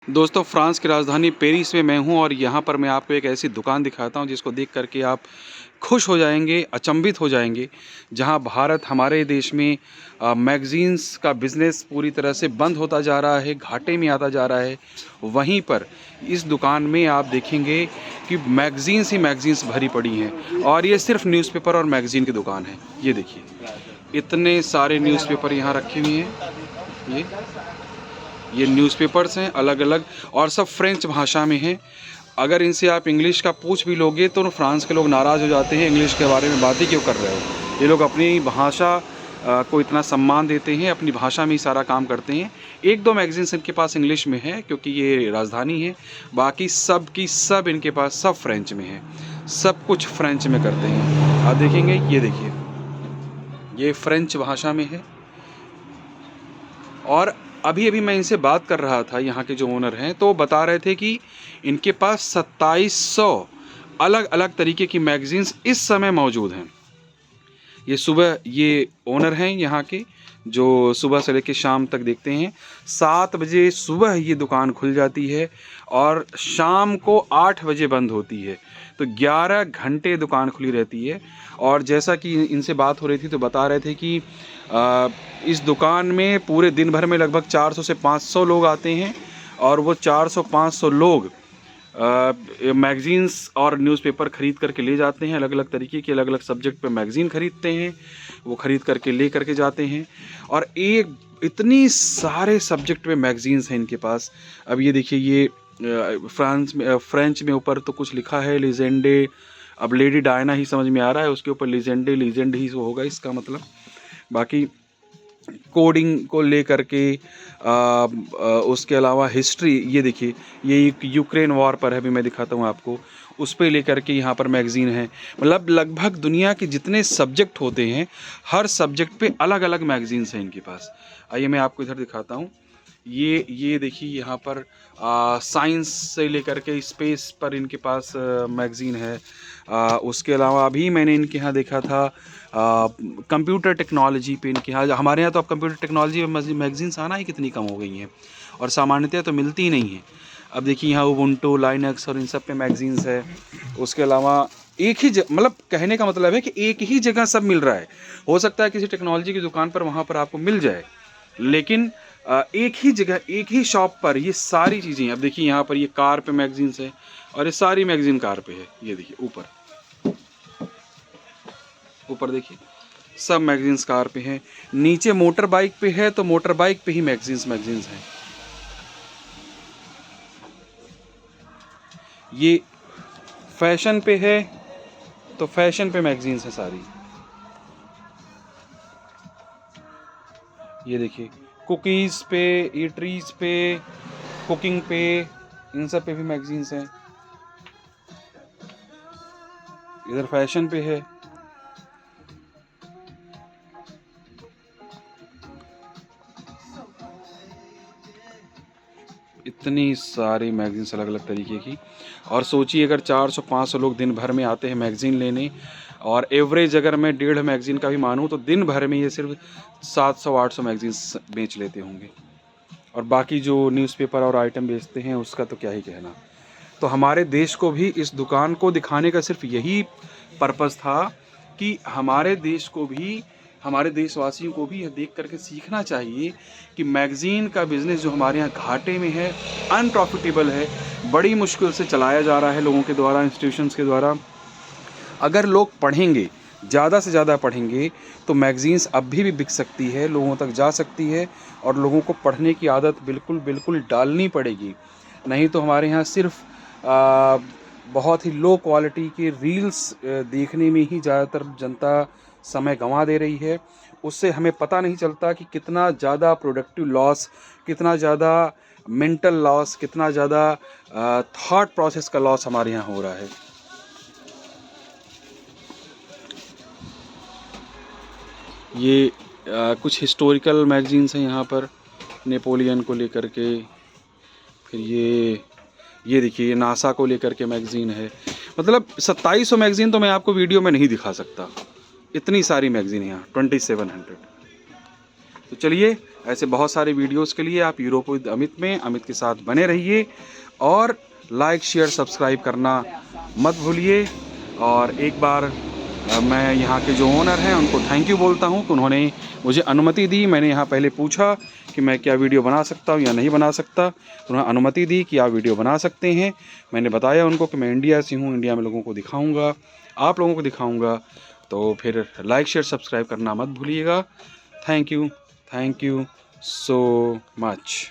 दोस्तों, फ्रांस की राजधानी पेरिस में मैं हूं और यहां पर मैं आपको एक ऐसी दुकान दिखाता हूं जिसको देख कर के आप खुश हो जाएंगे, अचंभित हो जाएंगे। जहां भारत हमारे देश में मैगज़ीन्स का बिज़नेस पूरी तरह से बंद होता जा रहा है, घाटे में आता जा रहा है। वहीं पर इस दुकान में आप देखेंगे कि मैगज़ीन्स ही मैगज़ीन्स भरी पड़ी हैं और ये सिर्फ न्यूज़पेपर और मैगज़ीन की दुकान है। ये देखिए, इतने सारे न्यूज़पेपर यहाँ रखे हुए हैं। ये न्यूज़पेपर्स हैं अलग-अलग और सब फ्रेंच भाषा में हैं। अगर इनसे आप इंग्लिश का पूछ भी लोगे तो फ्रांस के लोग नाराज़ हो जाते हैं, इंग्लिश के बारे में बात ही क्यों कर रहे हो। ये लोग अपनी भाषा को इतना सम्मान देते हैं, अपनी भाषा में ही सारा काम करते हैं। एक दो मैगज़ीन्स इनके पास इंग्लिश में है क्योंकि ये राजधानी है, बाकी सब की सब इनके पास सब फ्रेंच में है, सब कुछ फ्रेंच में करते हैं। आप देखेंगे, ये देखिए, ये फ्रेंच भाषा में है। और अभी-अभी मैं इनसे बात कर रहा था, यहाँ के जो ओनर हैं, तो बता रहे थे कि इनके पास 2700 अलग-अलग तरीके की मैगज़ीन्स इस समय मौजूद हैं। ये ओनर हैं यहाँ के, जो सुबह से लेकर शाम तक देखते हैं। 7 बजे सुबह ये दुकान खुल जाती है और शाम को 8 बजे बंद होती है। तो 11 घंटे दुकान खुली रहती है। और जैसा कि इनसे बात हो रही थी तो बता रहे थे कि इस दुकान में पूरे दिन भर में लगभग 400 से 500 लोग आते हैं और वो 400-500 लोग मैगज़ीन्स और न्यूज़पेपर ख़रीद करके ले जाते हैं। अलग-अलग तरीके के अलग-अलग सब्जेक्ट पे मैगज़ीन ख़रीदते हैं, वो ख़रीद करके ले करके जाते हैं। और एक इतनी सारे सब्जेक्ट पे मैगज़ीन्स हैं इनके पास। अब ये देखिए, ये फ्रेंच में ऊपर तो कुछ लिखा है लीजेंडे। अब लेडी डायना ही समझ में आ रहा है, उसके ऊपर लीजेंड ही होगा इसका मतलब। बाकी कोडिंग को लेकर के उसके अलावा हिस्ट्री, ये देखिए, ये यूक्रेन वॉर पर है, अभी मैं दिखाता हूँ आपको, उस पे लेकर के यहाँ पर मैगज़ीन है। मतलब लगभग दुनिया के जितने सब्जेक्ट होते हैं, हर सब्जेक्ट पे अलग-अलग मैगज़ीन्स हैं इनके पास। आइए मैं आपको इधर दिखाता हूँ। ये देखिए, यहाँ पर साइंस से लेकर के स्पेस पर इनके पास मैगज़ीन है। उसके अलावा अभी मैंने इनके यहाँ देखा था कंप्यूटर टेक्नोलॉजी पे इनके यहाँ। हमारे यहाँ तो अब कंप्यूटर टेक्नोलॉजी में मैगज़ीन्स आना ही कितनी कम हो गई हैं और सामान्यतः तो मिलती ही नहीं हैं। अब देखिए, यहाँ उबुंटू, लाइनक्स और इन सब पे मैगज़ीन्स है। उसके अलावा एक ही मतलब कहने का मतलब है कि एक ही जगह सब मिल रहा है। हो सकता है किसी टेक्नोलॉजी की दुकान पर वहाँ पर आपको मिल जाए, लेकिन एक ही जगह, एक ही शॉप पर ये सारी चीज़ें हैं। अब देखिए, यहाँ पर ये कार पे मैगज़ीन्स है और ये सारी मैगज़ीन कार पे है। ये देखिए ऊपर देखिए, सब मैगज़ीन्स कार पे हैं। नीचे मोटर बाइक पे है तो मोटर बाइक पे ही मैगज़ीन्स हैं। ये फैशन पे है तो फैशन पे मैगज़ीन्स हैं सारी। ये देखिए, कुकीज़ पे, ईटरीज़ पे, कुकिंग पे, इन सब पे भी मैगज़ीन्स हैं। इधर फैशन पे है। इतनी सारी मैगज़ीन्स अलग-अलग तरीके की। और सोचिए, अगर 400-500 लोग दिन भर में आते हैं मैगज़ीन लेने, और एवरेज अगर मैं 1.5 मैगज़ीन का भी मानूँ तो दिन भर में ये सिर्फ 700-800 मैगज़ीन्स बेच लेते होंगे। और बाकी जो न्यूज़पेपर और आइटम बेचते हैं उसका तो क्या ही कहना। तो हमारे देश को भी इस दुकान को दिखाने का सिर्फ यही पर्पज़ था कि हमारे देश को भी, हमारे देशवासियों को भी यह देख करके सीखना चाहिए कि मैगज़ीन का बिज़नेस जो हमारे यहाँ घाटे में है, अनप्रॉफिटेबल है, बड़ी मुश्किल से चलाया जा रहा है लोगों के द्वारा, इंस्टीट्यूशंस के द्वारा। अगर लोग पढ़ेंगे, ज़्यादा से ज़्यादा पढ़ेंगे, तो मैगज़ीन्स अभी भी बिक सकती है, लोगों तक जा सकती है और लोगों को पढ़ने की आदत बिल्कुल डालनी पड़ेगी। नहीं तो हमारे यहाँ सिर्फ बहुत ही लो क्वालिटी के रील्स देखने में ही ज़्यादातर जनता समय गंवा दे रही है। उससे हमें पता नहीं चलता कि कितना ज़्यादा प्रोडक्टिव लॉस, कितना ज़्यादा मेंटल लॉस, कितना ज़्यादा थॉट प्रोसेस का लॉस हमारे यहाँ हो रहा है। ये कुछ हिस्टोरिकल मैगज़ीन्स हैं यहाँ पर, नेपोलियन को लेकर के। फिर ये देखिए, ये नासा को लेकर के मैगज़ीन है। मतलब 2700 मैगज़ीन तो मैं आपको वीडियो में नहीं दिखा सकता, इतनी सारी मैगज़ीन है यहाँ, 2700। तो चलिए, ऐसे बहुत सारे वीडियोस के लिए आप यूरोप विद अमित में अमित के साथ बने रहिए और लाइक शेयर सब्सक्राइब करना मत भूलिए। और एक बार मैं यहाँ के जो ओनर हैं उनको थैंक यू बोलता हूँ कि उन्होंने मुझे अनुमति दी। मैंने यहाँ पहले पूछा कि मैं क्या वीडियो बना सकता हूँ या नहीं बना सकता, तो उन्होंने अनुमति दी कि आप वीडियो बना सकते हैं। मैंने बताया उनको कि मैं इंडिया से हूँ, इंडिया में लोगों को दिखाऊँगा, आप लोगों को दिखाऊँगा। तो फिर लाइक शेयर सब्सक्राइब करना मत भूलिएगा। Thank you so much.